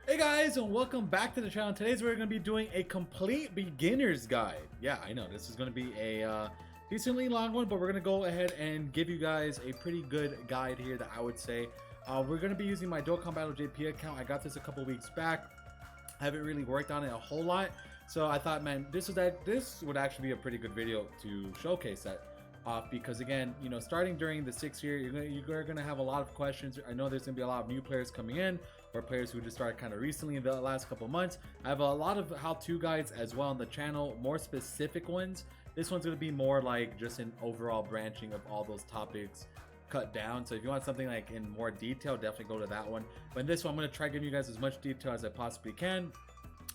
Hey guys, and welcome back to the channel. Today's we're going to be doing a complete beginner's guide. Yeah, I know this is going to be a decently long one, but we're going to go ahead and give you guys a pretty good guide here that I would say. We're going to be using my Dokkan Battle JP account. I got this a couple weeks back. I haven't really worked on it a whole lot, so I thought, man, this would actually be a pretty good video to showcase that off, because again, you know, starting during the 6th year, you're gonna have a lot of questions. I know there's gonna be a lot of new players coming in, or players who just started kind of recently in the last couple months. I have a lot of how-to guides as well on the channel, more specific ones. This one's gonna be more like just an overall branching of all those topics cut down. So if you want something like in more detail, definitely go to that one. But in this one, I'm gonna try giving you guys as much detail as I possibly can.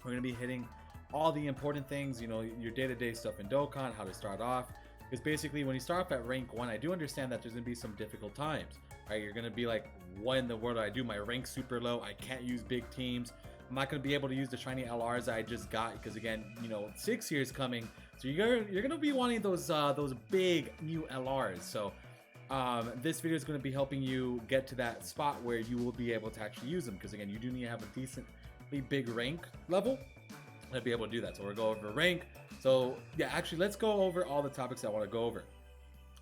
We're gonna be hitting all the important things, you know, your day-to-day stuff in Dokkan, how to start off. Because basically, when you start off at rank 1, I do understand that there's going to be some difficult times, right? You're going to be like, what in the world do I do? My rank's super low. I can't use big teams. I'm not going to be able to use the shiny LRs that I just got because, again, you know, 6 years coming. So you're going to be wanting those big new LRs. So this video is going to be helping you get to that spot where you will be able to actually use them. Because, again, you do need to have a decently big rank level to be able to do that. So we'll go over rank. So yeah, actually, let's go over all the topics I want to go over.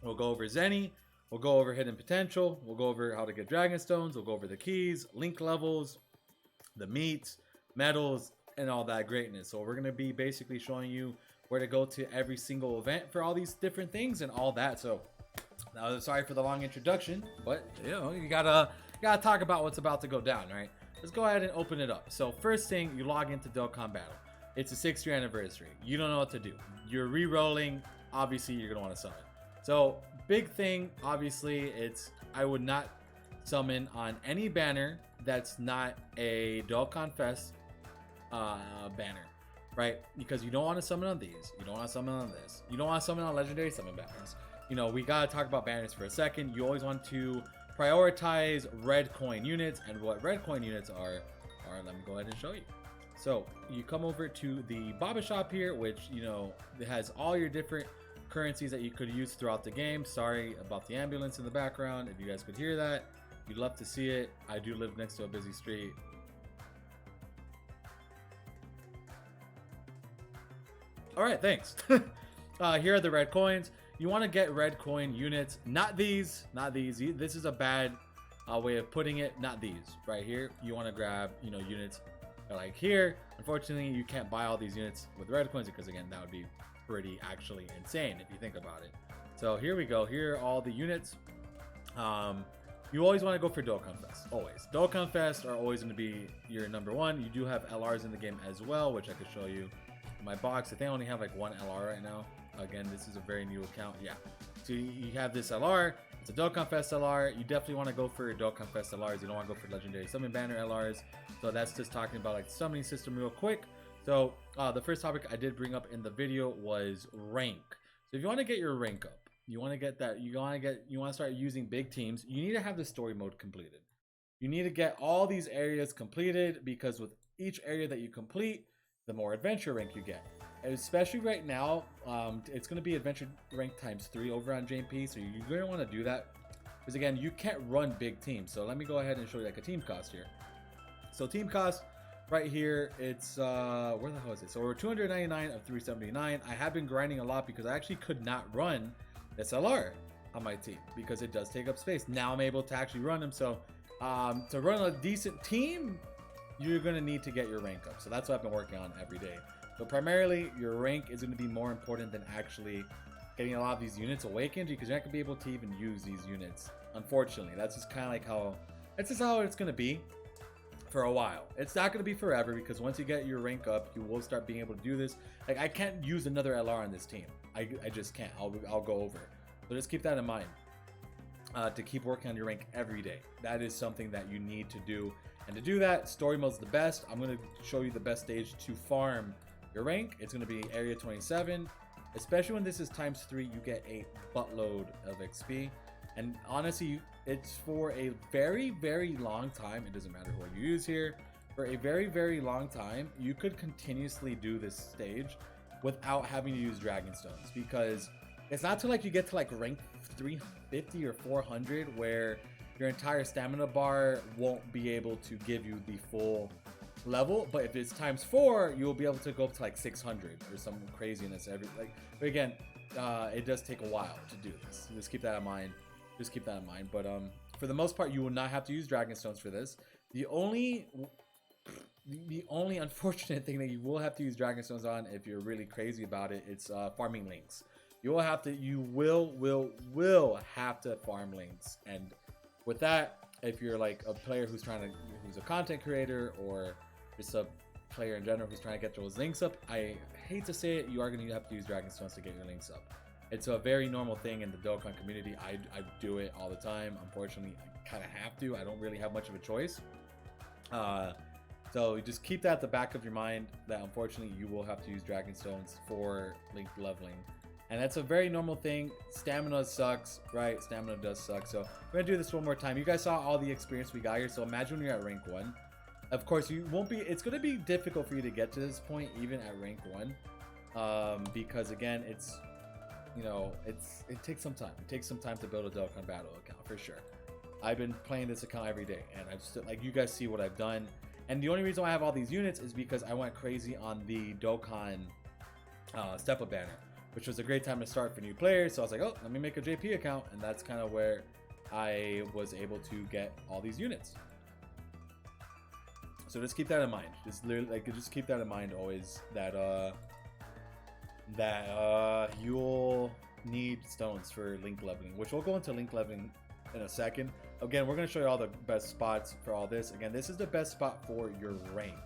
We'll go over Zenny, we'll go over hidden potential, we'll go over how to get dragon stones, we'll go over the keys, link levels, the meats, medals, and all that greatness. So we're going to be basically showing you where to go to every single event for all these different things and all that. So now, sorry for the long introduction, but you know, you gotta talk about what's about to go down, right? Let's go ahead and open it up. So first thing, you log into Dokkan Battle. It's a 6th year anniversary. You don't know what to do. You're re-rolling. Obviously, you're gonna want to summon. So big thing, obviously, it's I would not summon on any banner that's not a Dokkan Fest banner, right? Because you don't want to summon on these. You don't want to summon on this. You don't want to summon on legendary summon banners. You know, we gotta talk about banners for a second. You always want to prioritize red coin units, and what red coin units are, let me go ahead and show you. So you come over to the Baba shop here, which, you know, it has all your different currencies that you could use throughout the game. Sorry about the ambulance in the background. If you guys could hear that, you'd love to see it. I do live next to a busy street. All right, thanks. Here are the red coins. You want to get red coin units, not these. This is a bad way of putting it. Not these right here. You want to grab, you know, units like here. Unfortunately, you can't buy all these units with red coins because, again, that would be pretty actually insane if you think about it. So here we go. Here are all the units. You always want to go for Dokkan Fest. Always. Dokkan Fest are always going to be your number one. You do have LRs in the game as well, which I could show you in my box. I think I only have like one LR right now. Again, this is a very new account. Yeah. So you have this LR. It's a Dokkan Fest LR. You definitely want to go for Dokkan Fest LRs. You don't want to go for legendary summon banner LRs. So that's just talking about like the summoning system real quick. So the first topic I did bring up in the video was rank. So if you want to get your rank up, you want to get that, you want to start using big teams, you need to have the story mode completed. You need to get all these areas completed, because with each area that you complete, the more adventure rank you get. And especially right now, it's going to be adventure rank ×3 over on JP, so you're going to want to do that, because again, you can't run big teams. So let me go ahead and show you like a team cost here. So team cost right here, it's where the hell is it? So we're 299 of 379. I have been grinding a lot because I actually could not run SLR on my team because it does take up space. Now I'm able to actually run them. So to run a decent team, you're going to need to get your rank up. So that's what I've been working on every day. So primarily, your rank is going to be more important than actually getting a lot of these units awakened, because you're not going to be able to even use these units. Unfortunately, that's just kind of like how it's going to be for a while. It's not going to be forever, because once you get your rank up, you will start being able to do this. Like, I can't use another LR on this team. I just can't. I'll go over. So just keep that in mind. To keep working on your rank every day. That is something that you need to do. And to do that, story mode is the best. I'm going to show you the best stage to farm your rank. It's going to be area 27. Especially when this is ×3, you get a buttload of XP. And honestly, it's for a very, very long time. It doesn't matter what you use here. For a very, very long time, you could continuously do this stage without having to use dragon stones, because it's not till like you get to like rank 350 or 400 where your entire stamina bar won't be able to give you the full level, but if it's times 4, you'll be able to go up to like 600 or some craziness but again, it does take a while to do this. Just keep that in mind. But for the most part, you will not have to use dragon stones for this. The only unfortunate thing that you will have to use dragon stones on, if you're really crazy about it, it's farming links. You will have to farm links, and with that, if you're like a player who's a content creator, or just a player in general who's trying to get those links up, I hate to say it, you are going to have to use dragon stones to get your links up. It's a very normal thing in the Dokkan community. I do it all the time. Unfortunately, I kind of have to. I don't really have much of a choice. So just keep that at the back of your mind, that unfortunately you will have to use dragon stones for link leveling. And that's a very normal thing. Stamina sucks, right? Stamina does suck. So we're gonna do this one more time. You guys saw all the experience we got here. So imagine when you're at rank 1. Of course, it's gonna be difficult for you to get to this point, even at rank 1. Because again, it takes some time. It takes some time to build a Dokkan Battle account, for sure. I've been playing this account every day, and I've still, like, you guys see what I've done. And the only reason why I have all these units is because I went crazy on the Dokkan Step Up banner, which was a great time to start for new players. So I was like, oh, let me make a JP account, and that's kind of where I was able to get all these units. So just keep that in mind. Just keep that in mind always, that you'll need stones for link leveling, which we'll go into link leveling in a second. Again, we're going to show you all the best spots for all this. Again, this is the best spot for your rank.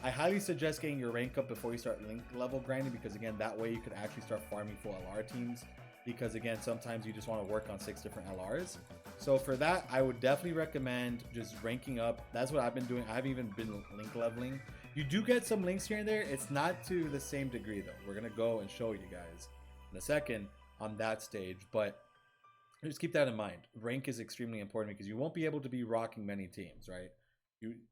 I highly suggest getting your rank up before you start link level grinding, because again, that way you could actually start farming full LR teams, because again, sometimes you just want to work on 6 different LRs. So for that, I would definitely recommend just ranking up. That's what I've been doing. I haven't even been link leveling. You do get some links here and there. It's not to the same degree though. We're going to go and show you guys in a second on that stage, but just keep that in mind. Rank is extremely important, because you won't be able to be rocking many teams, right?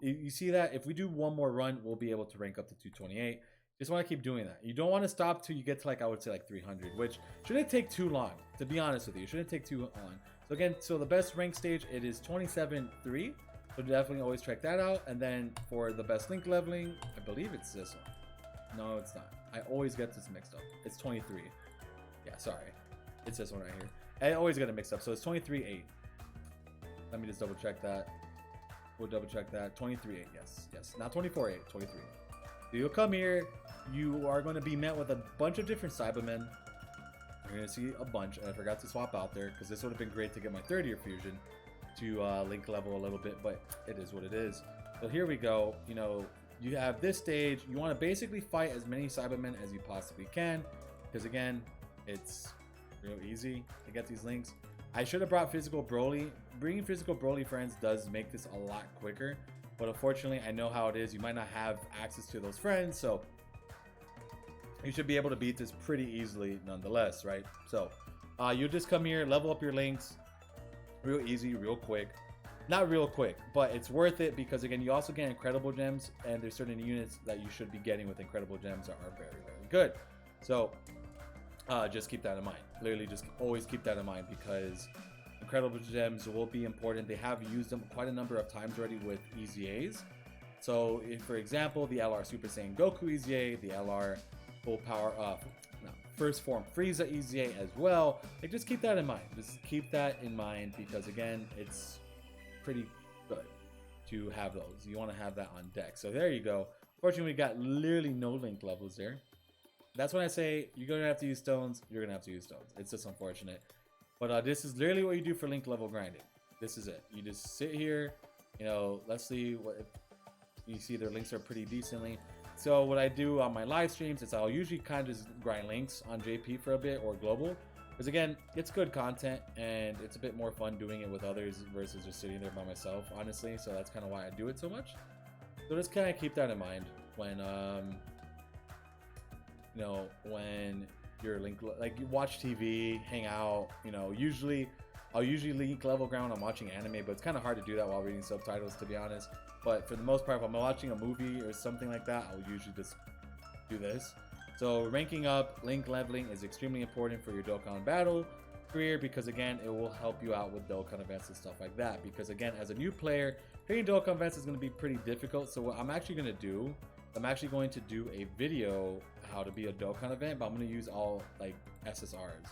You see that if we do one more run, we'll be able to rank up to 228. Just want to keep doing that. You don't want to stop till you get to, like, I would say like 300, which shouldn't take too long, to be honest with you. It shouldn't take too long. So again, the best rank stage, it is 27.3. So definitely always check that out. And then for the best link leveling, I believe it's this one. No, it's not. I always get this mixed up. It's 23. Yeah, sorry. It's this one right here. I always get it mixed up. So it's 23.8. Let me just double check that. We'll double check that. 23.8. Yes. Not 24.8. 23. So you'll come here. You are going to be met with a bunch of different Cybermen. You're going to see a bunch. And I forgot to swap out there, because this would have been great to get my 30-year fusion to link level a little bit, but it is what it is. So here we go. You have this stage. You want to basically fight as many Cybermen as you possibly can, because again, it's real easy to get these links. I should have brought physical Broly. Bringing physical Broly friends does make this a lot quicker, but unfortunately, I know how it is. You might not have access to those friends, so you should be able to beat this pretty easily nonetheless, right? So you just come here, level up your links, real easy, real quick. Not real quick, but it's worth it, because again, you also get incredible gems, and there's certain units that you should be getting with incredible gems that are very, very good. So just keep that in mind. Literally, just always keep that in mind, because incredible gems will be important. They have used them quite a number of times already with EZAs. So if, for example, the LR Super Saiyan Goku EZA, the LR Full Power First Form Frieza EZA as well. Like, just keep that in mind. Just keep that in mind, because again, it's pretty good to have those. You want to have that on deck. So there you go. Fortunately, we got literally no link levels there. That's when I say you're going to have to use stones. You're going to have to use stones. It's just unfortunate. But this is literally what you do for link level grinding. This is it. You just sit here. Let's see what you see. Their links are pretty decently. So what I do on my live streams is I'll usually kind of just grind links on JP for a bit, or global. Because again, it's good content, and it's a bit more fun doing it with others versus just sitting there by myself, honestly. So that's kind of why I do it so much. So just kind of keep that in mind when when you're like you watch TV, hang out. I'll usually link level ground when I'm watching anime, but it's kind of hard to do that while reading subtitles, to be honest. But for the most part, if I'm watching a movie or something like that, I'll usually just do this. So ranking up, link leveling is extremely important for your Dokkan battle. career, because again, it will help you out with Dokkan events and stuff like that. Because again, as a new player, playing Dokkan events is going to be pretty difficult. So what I'm actually going to do, I'm actually going to do a video how to be a Dokkan event, but I'm going to use all like SSRs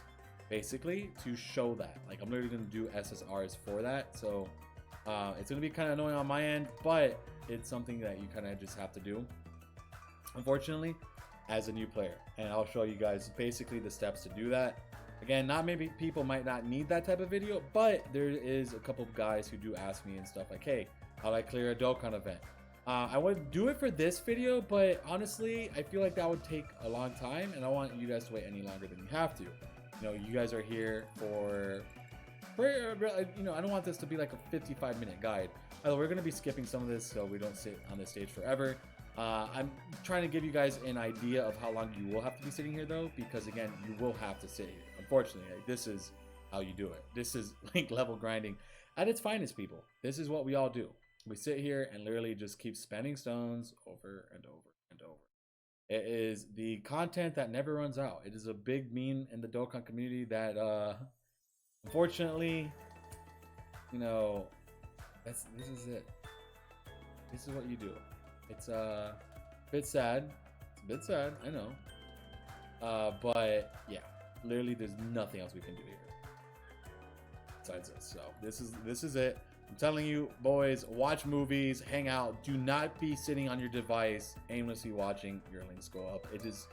basically to show that. Like I'm literally going to do SSRs for that. So it's going to be kind of annoying on my end, but it's something that you kind of just have to do, unfortunately, as a new player. And I'll show you guys basically the steps to do that. Again, not maybe people might not need that type of video, but there is a couple of guys who do ask me and stuff like, hey, how do I clear a Dokkan event? I would do it for this video, but honestly, I feel like that would take a long time, and I want you guys to wait any longer than you have to. You know, you guys are here for you know, I don't want this to be like a 55-minute guide. Although we're going to be skipping some of this so we don't sit on this stage forever. I'm trying to give you guys an idea of how long you will have to be sitting here, though, because again, you will have to sit here. Unfortunately, like, this is how you do it. This is like level grinding at its finest, people. This is what we all do. We sit here and literally just keep spending stones over and over and over. It is the content that never runs out. It is a big meme in the Dokkan community that, unfortunately, you know, this is it. This is what you do. It's a bit sad. It's a bit sad, I know. But yeah, literally, there's nothing else we can do here besides this. So this is it. I'm telling you, boys, watch movies, hang out. Do not be sitting on your device aimlessly watching your links go up. It is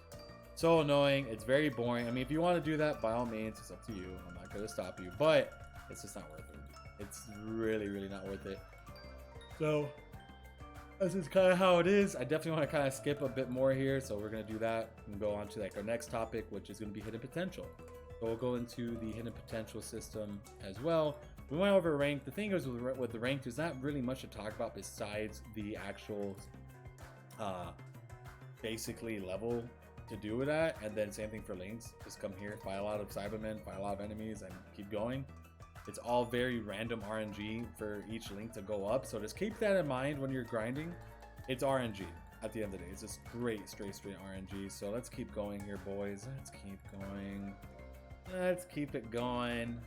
so annoying. It's very boring. I mean, if you want to do that, by all means, it's up to you. I'm not going to stop you, but it's just not worth it. It's really, really not worth it. So this is kind of how it is. I definitely want to kind of skip a bit more here, so we're going to do that and go on to like our next topic, which is going to be hidden potential. So we'll go into the hidden potential system as well. We went over rank. The thing is with the rank, there's not really much to talk about besides the actual basically level to do with that. And then same thing for links. Just come here, fight a lot of Cybermen, fight a lot of enemies, and keep going. It's all very random RNG for each link to go up. So just keep that in mind when you're grinding. It's RNG at the end of the day. It's just straight RNG. So let's keep going here, boys. Let's keep going. Let's keep it going.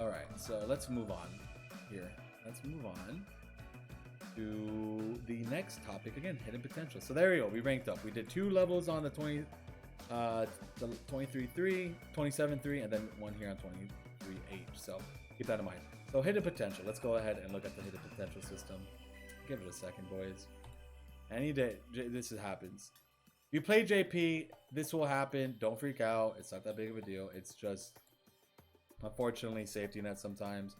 All right, so let's move on here. Let's move on to the next topic again, hidden potential. So there we go. We ranked up. We did 2 levels on the 23.3, 27.3, and then one here on 23.8. So keep that in mind. So hidden potential. Let's go ahead and look at the hidden potential system. Give it a second, boys. Any day, this happens. If you play JP, this will happen. Don't freak out. It's not that big of a deal. It's just, unfortunately, safety net sometimes.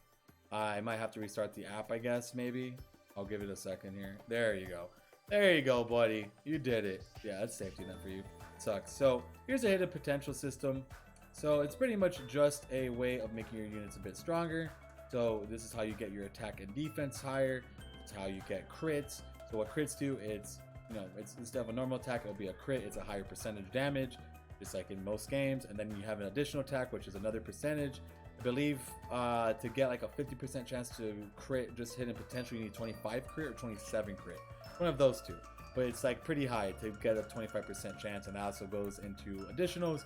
I might have to restart the app, I guess, maybe. I'll give it a second here. There you go. There you go, buddy. You did it. Yeah, that's safety net for you. It sucks. So here's a hidden potential system. So it's pretty much just a way of making your units a bit stronger. So this is how you get your attack and defense higher. It's how you get crits. So what crits do, it's, you know, it's instead of a normal attack, it'll be a crit. It's a higher percentage damage, just like in most games. And then you have an additional attack, which is another percentage. I believe to get like a 50% chance to crit just hidden potential, you need 25 crit or 27 crit. One of those two. But it's like pretty high to get a 25% chance, and that also goes into additionals.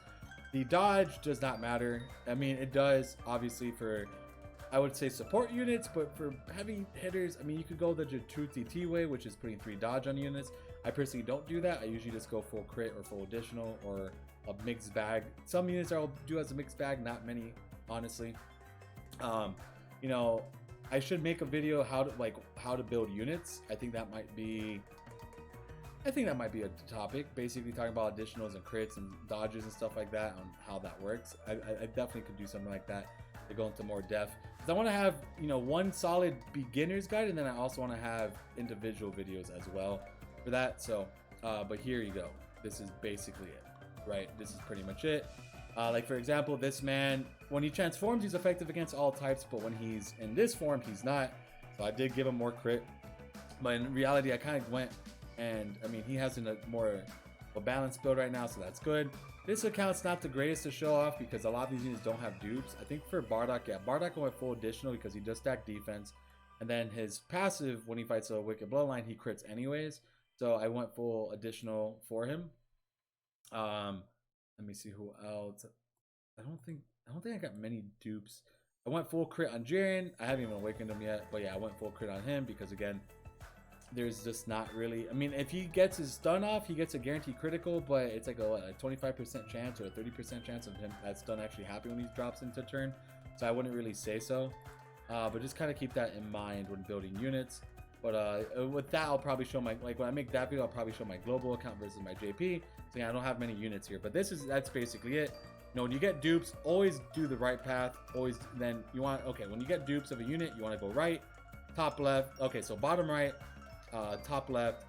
The dodge does not matter. I mean, it does obviously for, I would say, support units, but for heavy hitters, I mean, you could go the true TT way, which is putting 3 dodge on units. I personally don't do that. I usually just go full crit or full additional or a mixed bag. Some units I'll do as a mixed bag, not many, honestly. You know, I should make a video how to build units. I think that might be a topic, basically talking about additionals and crits and dodges and stuff like that, on how that works. I definitely could do something like that to go into more depth, because I want to have, you know, one solid beginner's guide, and then I also want to have individual videos as well for that. So but here you go. This is basically it, right? This is pretty much it. Like for example, this man, when he transforms, he's effective against all types, but when he's in this form, he's not. So I did give him more crit, but in reality, I kind of went, and I mean, he has a more balanced build right now, so that's good. This account's not the greatest to show off because a lot of these units don't have dupes. I think for Bardock, yeah, Bardock went full additional because he does stack defense, and then his passive, when he fights a Wicked Bloodline, he crits anyways. So I went full additional for him. Let me see who else. I don't think I don't think I got many dupes. I went full crit on Jiren. I haven't even awakened him yet, but yeah, I went full crit on him because again, there's just not really. I mean, if he gets his stun off, he gets a guaranteed critical, but it's like a 25% chance or a 30% chance of him that stun actually happening when he drops into turn. So I wouldn't really say so, but just kind of keep that in mind when building units. But with that, I'll probably show my, like when I make that video, I'll probably show my global account versus my JP. So yeah, I don't have many units here, but that's basically it. You know, when you get dupes, always do the right path. Always, then you want, okay, when you get dupes of a unit, you want to go right, top left. Okay, so bottom right, top left,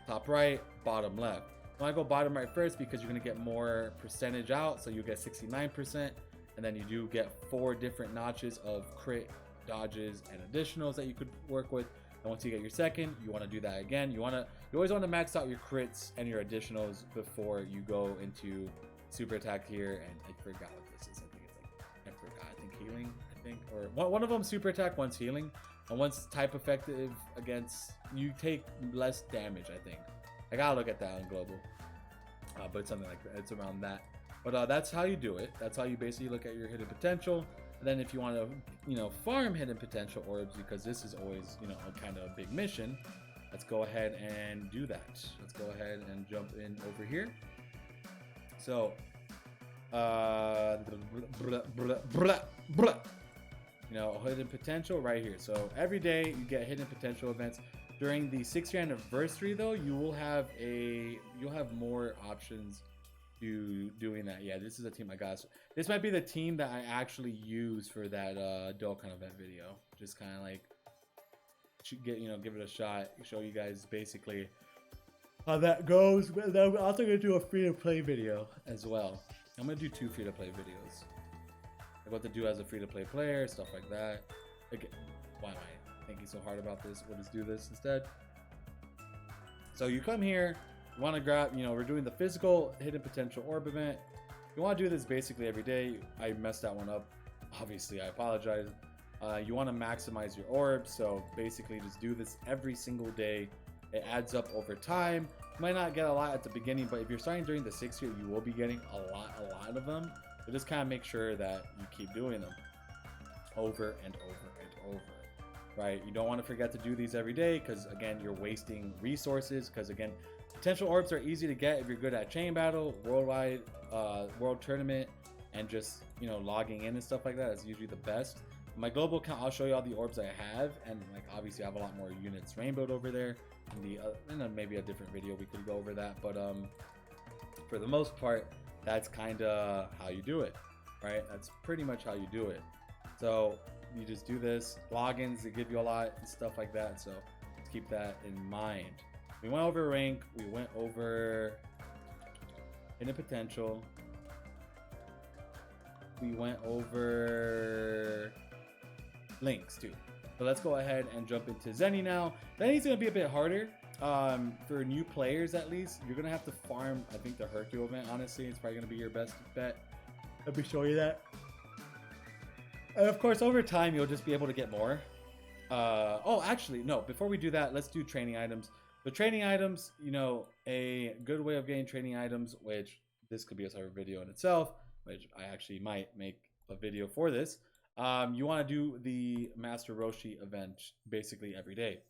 top right, bottom left. You want to go bottom right first because you're going to get more percentage out. So you get 69%, and then you do get 4 different notches of crit, dodges, and additionals that you could work with. And once you get your second, you want to do that again. You always want to max out your crits and your additionals before you go into super attack here. And I forgot what this is. I think healing, or one of them super attack, one's healing, and one's type effective against, you take less damage, I think. I gotta look at that on global, but it's something like that. It's around that. But that's how you do it. That's how you basically look at your hidden potential. And then if you want to, you know, farm hidden potential orbs, because this is always, you know, a kind of a big mission, let's go ahead and do that. Let's go ahead and jump in over here. So, you know, hidden potential right here. So every day you get hidden potential events. During the 6-year anniversary, though, you'll have more options to doing that. Yeah, this is a team I got. This might be the team that I actually use for that Dokkan event video. Just kind of like give it a shot, show you guys basically how that goes. But then I'm also gonna do a free-to-play video as well. I'm gonna do 2 free-to-play videos. Like what to do as a free-to-play player, stuff like that. Like, why am I thinking so hard about this? We'll just do this instead. So you come here, you want to grab, you know, we're doing the physical hidden potential orb event. You want to do this basically every day. I messed that one up. Obviously, I apologize. You want to maximize your orbs, so basically just do this every single day. It adds up over time. You might not get a lot at the beginning, but if you're starting during the 6th year, you will be getting a lot of them. So just kind of make sure that you keep doing them over and over and over. Right? You don't want to forget to do these every day because again, you're wasting resources. Because again, potential orbs are easy to get if you're good at chain battle, worldwide, world tournament, and just, you know, logging in and stuff like that is usually the best. My global account, I'll show you all the orbs I have, and like obviously I have a lot more units rainbowed over there. And then maybe a different video we could go over that, but for the most part, that's kind of how you do it, right? That's pretty much how you do it. So you just do this, logins, they give you a lot and stuff like that. So let's keep that in mind. We went over rank, we went over hidden potential, we went over links too. So let's go ahead and jump into Zenny now. Zenny's gonna be a bit harder. For new players at least, you're gonna have to farm, I think, the Hercule event. Honestly, it's probably gonna be your best bet. Let me show you that. And of course, over time, you'll just be able to get more. Oh, actually, no, before we do that, let's do training items. The training items, you know, a good way of getting training items, which this could be a separate video in itself, which I actually might make a video for this. You want to do the Master Roshi event basically every day.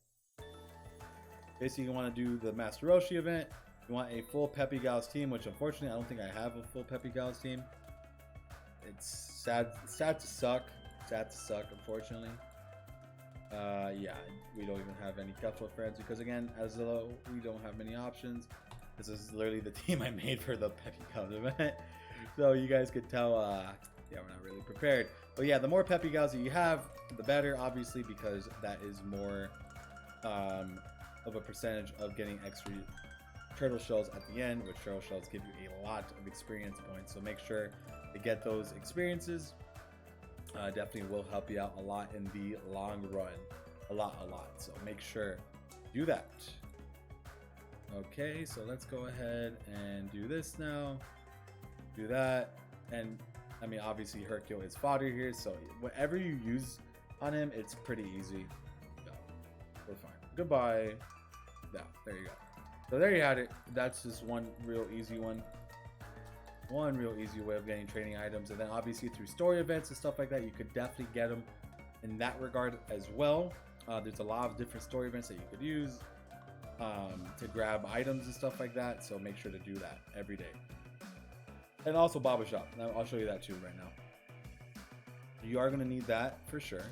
Basically, you want to do the Master Roshi event. You want a full Peppy Gals team, which unfortunately I don't think I have a full Peppy Gals team. It's sad to suck. Sad to suck, unfortunately. Yeah, we don't even have any couple of friends because again, as though we don't have many options. This is literally the team I made for the Peppy Gals event. So you guys could tell, yeah, we're not really prepared. But yeah, the more Peppy Gals that you have, the better, obviously, because that is more of a percentage of getting extra turtle shells at the end, which turtle shells give you a lot of experience points. So make sure to get those experiences. Definitely will help you out a lot in the long run. A lot. So make sure to do that. Okay, so let's go ahead and do this now. Do that. And I mean, obviously Hercule is fodder here, so whatever you use on him, it's pretty easy. No, we're fine. Goodbye. Yeah, there you go. So there you had it. That's just one real easy one. one real easy way of getting training items. And then obviously through story events and stuff like that, you could definitely get them in that regard as well. There's a lot of different story events that you could use to grab items and stuff like that. So make sure to do that every day. And also Baba Shop. Now I'll show you that too right now. You are going to need that for sure.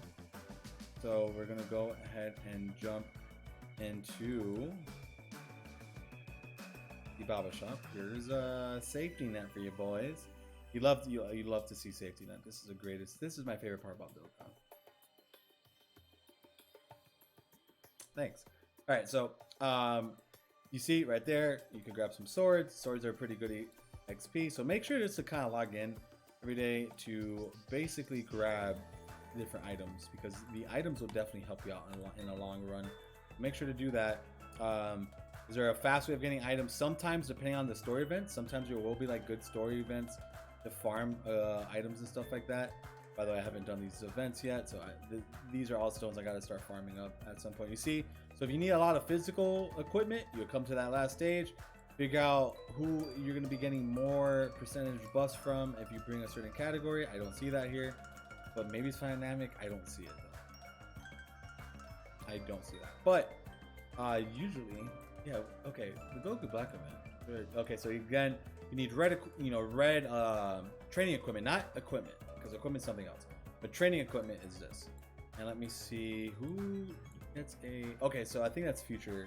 So we're going to go ahead and jump into the Baba Shop. Here's a safety net for you boys. You love to see safety net. This is the greatest. This is my favorite part about Dokkan. Thanks. All right, so you see right there, you can grab some swords. Swords are pretty good XP, so make sure just to kind of log in every day to basically grab different items, because the items will definitely help you out in the long run. Make sure to do that. Is there a fast way of getting items? Sometimes, depending on the story events, sometimes there will be like good story events to farm items and stuff like that. By the way, I haven't done these events yet, so these are all stones I got to start farming up at some point. You see, so if you need a lot of physical equipment, you'll come to that last stage, figure out who you're going to be getting more percentage buffs from if you bring a certain category. I don't see that here, but maybe it's dynamic. I don't see it though. I don't see that, but usually, yeah, okay, the Goku Black event. Okay, so again, you need red, red training equipment, not equipment, because equipment's something else. But training equipment is this. And let me see who gets a. Okay, so I think that's Future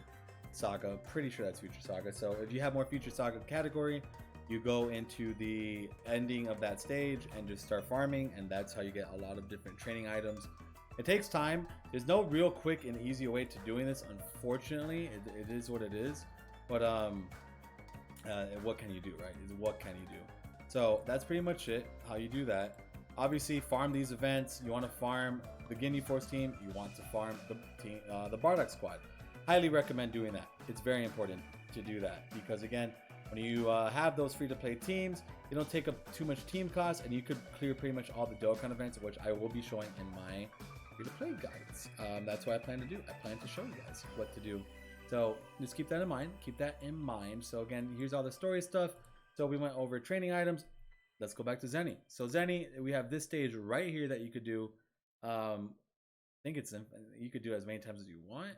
Saga. Pretty sure that's Future Saga. So if you have more Future Saga category, you go into the ending of that stage and just start farming, and that's how you get a lot of different training items. It takes time. There's no real quick and easy way to doing this, unfortunately. It is what it is. But what can you do, right? What can you do? So that's pretty much it, how you do that. Obviously, farm these events. You want to farm the Ginny Force team. You want to farm the team, the Bardock squad. Highly recommend doing that. It's very important to do that, because again, when you have those free-to-play teams, you don't take up too much team cost, and you could clear pretty much all the Dokkan events, which I will be showing in my free-to-play guides. That's what I plan to do. I plan to show you guys what to do. So just keep that in mind. Keep that in mind. So again, here's all the story stuff. So we went over training items. Let's go back to Zenny. So Zenny, we have this stage right here that you could do. I think you could do as many times as you want.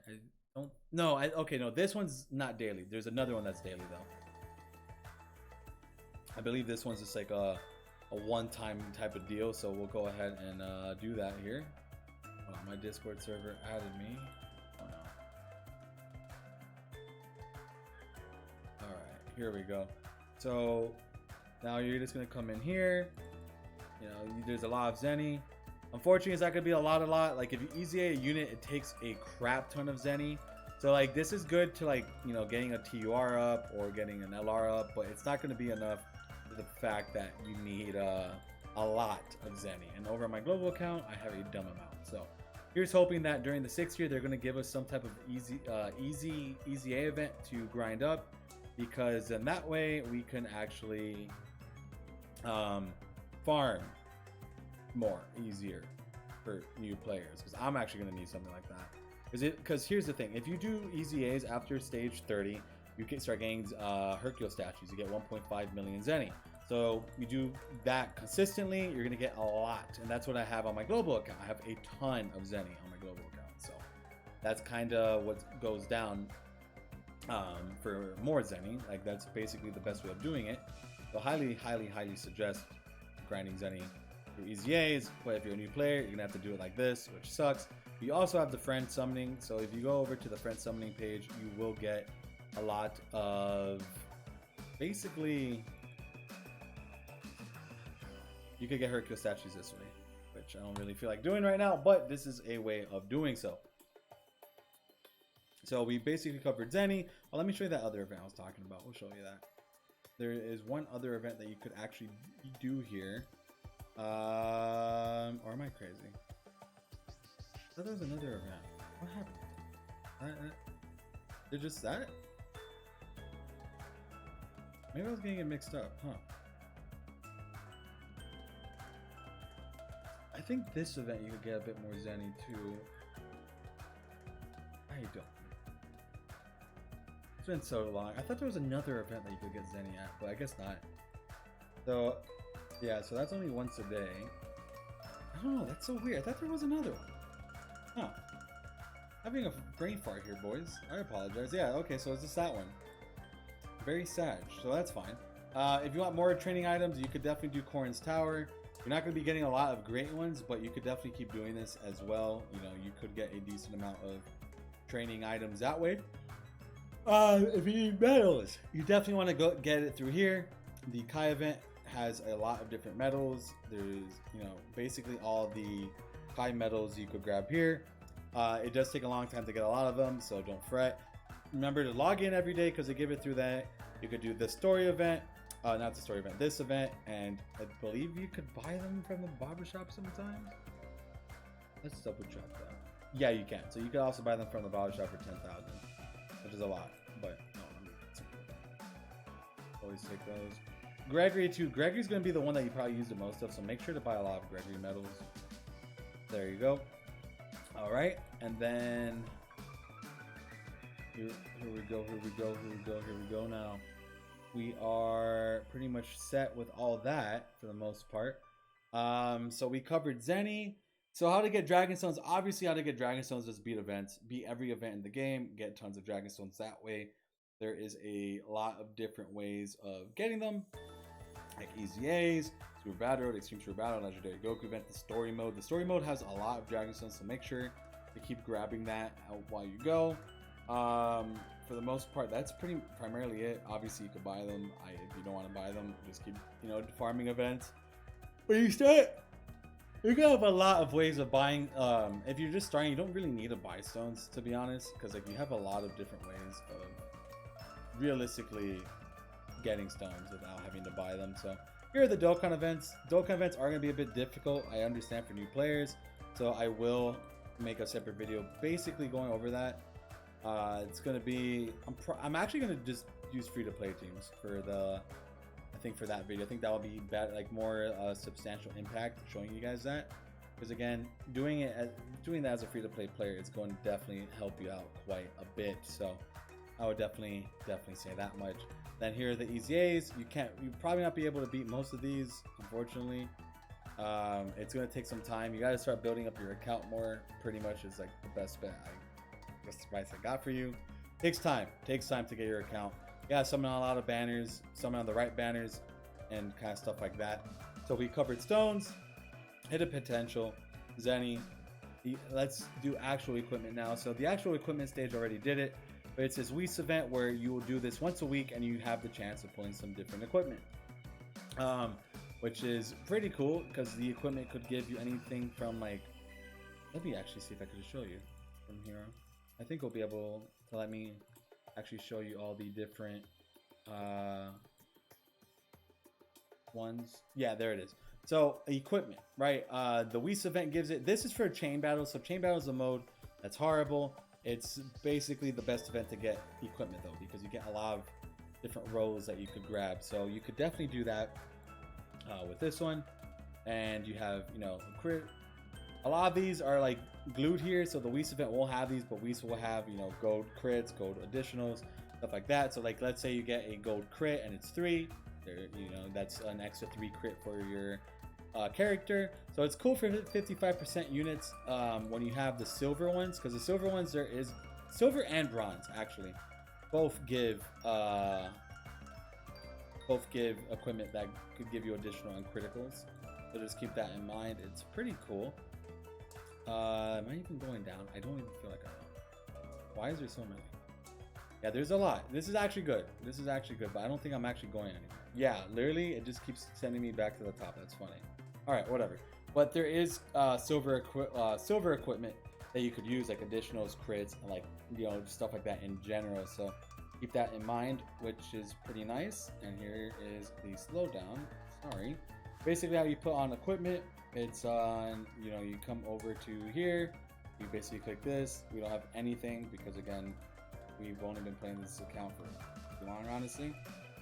Okay, no, this one's not daily. There's another one that's daily though. I believe this one's just like a one-time type of deal. So we'll go ahead and do that here. Hold on, my Discord server added me. Oh no. All right, here we go. So now you're just gonna come in here. There's a lot of Zenny. Unfortunately, it's not gonna be a lot. Like if you easy a unit, it takes a crap ton of Zenny. So like this is good to like getting a TUR up or getting an LR up, but it's not gonna be enough for the fact that you need a lot of Zenny. And over on my global account, I have a dumb amount. So here's hoping that during the 6th year, they're gonna give us some type of easy A event to grind up, because then that way we can actually farm more easier for new players, because I'm actually going to need something like that. Because here's the thing, if you do easy A's after stage 30, you can start getting Hercule statues. You get 1.5 million Zenny. So you do that consistently, you're going to get a lot, and that's what I have on my global account. I have a ton of Zenny on my global account, so that's kind of what goes down for more Zenny. Like that's basically the best way of doing it. So highly suggest grinding Zenny through easy A's, but if you're a new player, you're gonna have to do it like this, which sucks. You also have the friend summoning, so if you go over to the friend summoning page, you will get a lot of, basically, you could get Hercule statues this way, which I don't really feel like doing right now, but this is a way of doing so. So we basically covered Zenny. Well, let me show you that other event I was talking about. We'll show you that. There is one other event that you could actually do here. Or am I crazy? I thought there was another event. What happened? Did just that? Maybe I was getting it mixed up, huh? I think this event you could get a bit more Zenny too. I don't. It's been so long. I thought there was another event that you could get Zenny at, but I guess not. So, yeah, so that's only once a day. I don't know, that's so weird. I thought there was another one. Huh. Having a brain fart here, boys. I apologize. Yeah, okay, so it's just that one. Very sad, so that's fine. If you want more training items, you could definitely do Corrin's Tower. You're not going to be getting a lot of great ones, but you could definitely keep doing this as well. You know, you could get a decent amount of training items that way. If you need medals, you definitely want to go get it through here. The Kai event has a lot of different medals. There's, you know, basically all the Kai medals you could grab here. It does take a long time to get a lot of them, so don't fret. Remember to log in every day because they give it through that. You could do the story event, not the story event, this event, and I believe you could buy them from the barbershop sometimes. Let's double check that. Yeah, you can. So you can also buy them from the barbershop for 10,000, which is a lot, but no, always take those. Gregory too. Gregory's going to be the one that you probably use the most of, so make sure to buy a lot of Gregory medals. There you go. All right, and then here we go. Now we are pretty much set with all that for the most part. So we covered Zenny. So how to get Dragon Stones? Obviously, how to get Dragon Stones is beat events. Beat every event in the game. Get tons of Dragon Stones that way. There is a lot of different ways of getting them, like Easy A's, Super Battle Road, Extreme Super Battle, Legendary Goku event, the Story Mode. The Story Mode has a lot of Dragon Stones, so make sure to keep grabbing that out while you go. For the most part, that's primarily it. Obviously, you could buy them. If you don't want to buy them, just keep, you know, farming events. But you can have a lot of ways of buying. If you're just starting, you don't really need to buy stones, to be honest, because like you have a lot of different ways of realistically getting stones without having to buy them. So here are the Dokkan events. Dokkan events are going to be a bit difficult, I understand, for new players, so I will make a separate video basically going over that. It's going to be, I'm actually going to just use free-to-play teams for the, I think for that video. I think that will be bad, like more substantial impact showing you guys that, because again, doing that as a free-to-play player, it's going to definitely help you out quite a bit. So I would definitely say that much. Then here are the Easy A's. You probably not be able to beat most of these, unfortunately. It's going to take some time. You got to start building up your account more. Pretty much is like the best bet. That's the advice I got for you. Takes time to get your account. Yeah, summon a lot of banners, summon on the right banners, and kind of stuff like that. So we covered stones, hidden potential, Zenny. Let's do actual equipment now. So the actual equipment stage already did it. But it's this week's event where you will do this once a week and you have the chance of pulling some different equipment, which is pretty cool because the equipment could give you anything from like, let me actually see if I could show you from here. I think we'll be able to let me actually show you all the different ones. Yeah, there it is. So equipment, right? The Whis event gives it. This is for chain battles. So chain battle is a mode that's horrible. It's basically the best event to get equipment though, because you get a lot of different roles that you could grab. So you could definitely do that with this one. And you have, you know, crit. A lot of these are like glued here, so the Whis event won't have these, but Whis will have, you know, gold crits, gold additionals, stuff like that. So like, let's say you get a gold crit and it's 3, you know, that's an extra 3 crit for your character. So it's cool for 55% units when you have the silver ones, because the silver ones, there is silver and bronze actually both give equipment that could give you additional on criticals. So just keep that in mind. It's pretty cool. Am I even going down? I don't even feel like I am. Why is there so many? Yeah, there's a lot. This is actually good. But I don't think I'm actually going anywhere. Yeah, literally, it just keeps sending me back to the top. That's funny. All right, whatever. But there is silver equipment that you could use, like additionals, crits, and like, you know, stuff like that in general. So keep that in mind, which is pretty nice. And here is the slowdown. Sorry. Basically, how you put on equipment. It's on, you know, you come over to here, you basically click this. We don't have anything because again, we've only been playing this account for too long, honestly.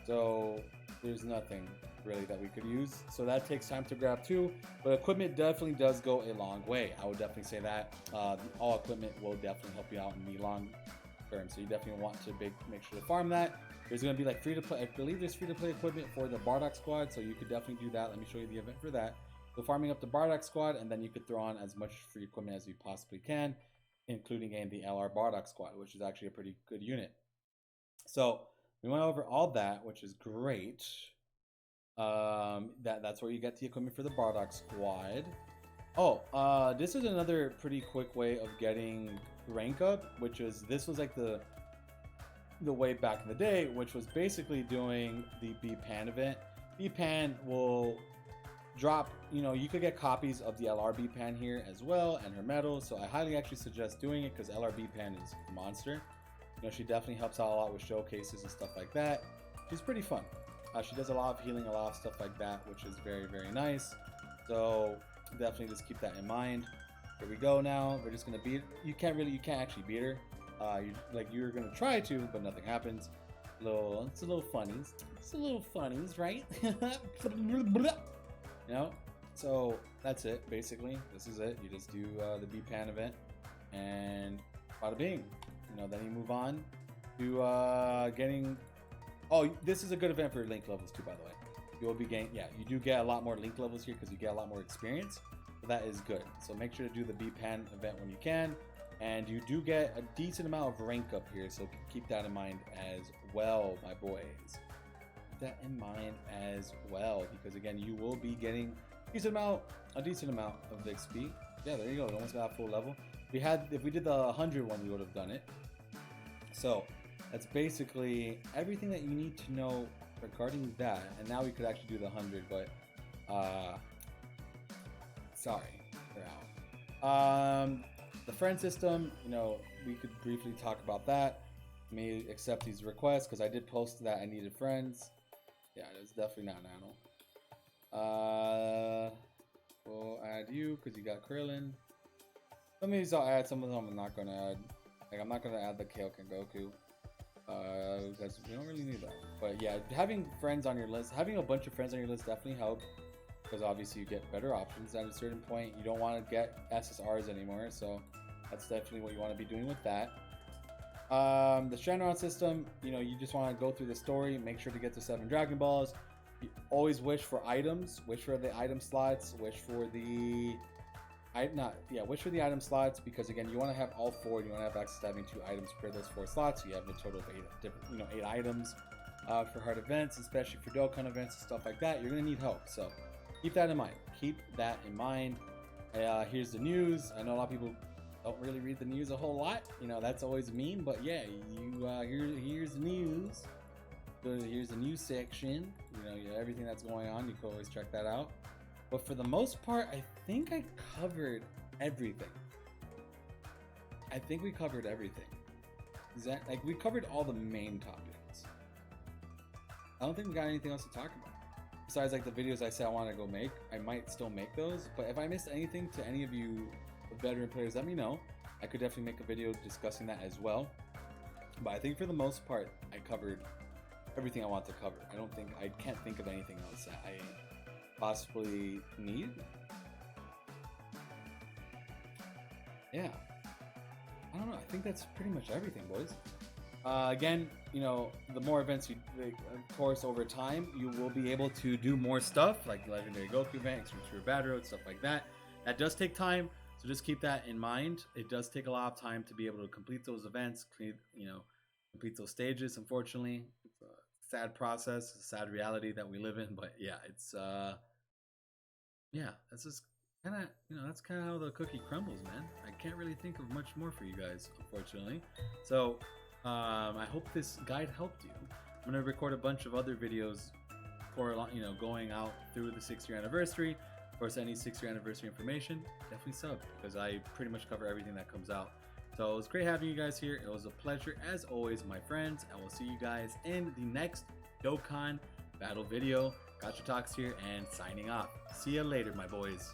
So there's nothing really that we could use. So that takes time to grab too, but equipment definitely does go a long way. I would definitely say that all equipment will definitely help you out in the long term. So you definitely want to make sure to farm that. There's going to be like free to play. I believe there's free to play equipment for the Bardock squad, so you could definitely do that. Let me show you the event for that. So farming up the Bardock squad, and then you could throw on as much free equipment as you possibly can, including getting the LR Bardock squad, which is actually a pretty good unit. So we went over all that, which is great. That's where you get the equipment for the Bardock squad. Oh, this is another pretty quick way of getting rank up, which is this was like the way back in the day, which was basically doing the B-Pan event. B-Pan will drop, you could get copies of the LR B-Pan here as well, and her medal, so I highly actually suggest doing it because LR B-Pan is a monster. She definitely helps out a lot with showcases and stuff like that. She's pretty fun. She does a lot of healing, a lot of stuff like that, which is very, very nice. So definitely just keep that in mind. Here we go now. We're just gonna beat. You can't actually beat her. You're gonna try to, but nothing happens. It's a little funnies. It's a little funnies, right? So that's it. Basically, this is it. You just do the B-Pan event, and bada bing. Then you move on to getting. Oh, this is a good event for link levels too, by the way. You will be getting, you do get a lot more link levels here because you get a lot more experience. So that is good. So make sure to do the B-Pan event when you can. And you do get a decent amount of rank up here, so keep that in mind as well, my boys. Keep that in mind as well, because again, you will be getting a decent amount of the XP. Yeah, there you go. It almost got full level. If we did the 100 one, we would have done it. So that's basically everything that you need to know regarding that. And now we could actually do the 100, but sorry, we're out. The friend system, we could briefly talk about that. May accept these requests because I did post that I needed friends. Yeah, it's definitely not Nano. We'll add you because you got Krillin. Some of these I'll add, some of them I'm not gonna add. Like I'm not gonna add the Kaioken Goku. Because we don't really need that. But yeah, having friends on your list, having a bunch of friends on your list definitely helps. Because obviously you get better options at a certain point. You don't want to get SSRs anymore, so that's definitely what you want to be doing with that. The Shenron system, you just want to go through the story, make sure to get the 7 Dragon Balls. You always wish for items, wish for the item slots, wish for the item slots, because again, you want to have all 4. You want to have access to having 2 items per those 4 slots. So you have a total of 8 items for hard events, especially for Dokkan events and stuff like that. You're gonna need help, so keep that in mind. Keep that in mind. Here's the news. I know a lot of people don't really read the news a whole lot. That's always mean, but yeah, here's the news. Here's the news section. Everything that's going on. You can always check that out. But for the most part, I think I covered everything. I think we covered everything. We covered all the main topics. I don't think we got anything else to talk about. Besides the videos I said I want to go make. I might still make those. But if I missed anything to any of you veteran players, let me know. I could definitely make a video discussing that as well. But I think for the most part, I covered everything I want to cover. I can't think of anything else that I possibly need. Yeah, I don't know. I think that's pretty much everything, boys. Again, the more events of course, over time, you will be able to do more stuff like Legendary Goku event, Extreme Battle Road, stuff like that. That does take time, so just keep that in mind. It does take a lot of time to be able to complete those events, complete those stages. Unfortunately, it's a sad process, a sad reality that we live in. But yeah, it's that's just kind of that's kind of how the cookie crumbles, man. I can't really think of much more for you guys, unfortunately. So I hope this guide helped you. I'm gonna record a bunch of other videos for going out through the 6-year anniversary. Of course, any 6-year anniversary information, definitely sub, because I pretty much cover everything that comes out. So it was great having you guys here. It was a pleasure as always, my friends, and we'll see you guys in the next Dokkan battle video. Gotcha Talks here and signing off. See you later, my boys.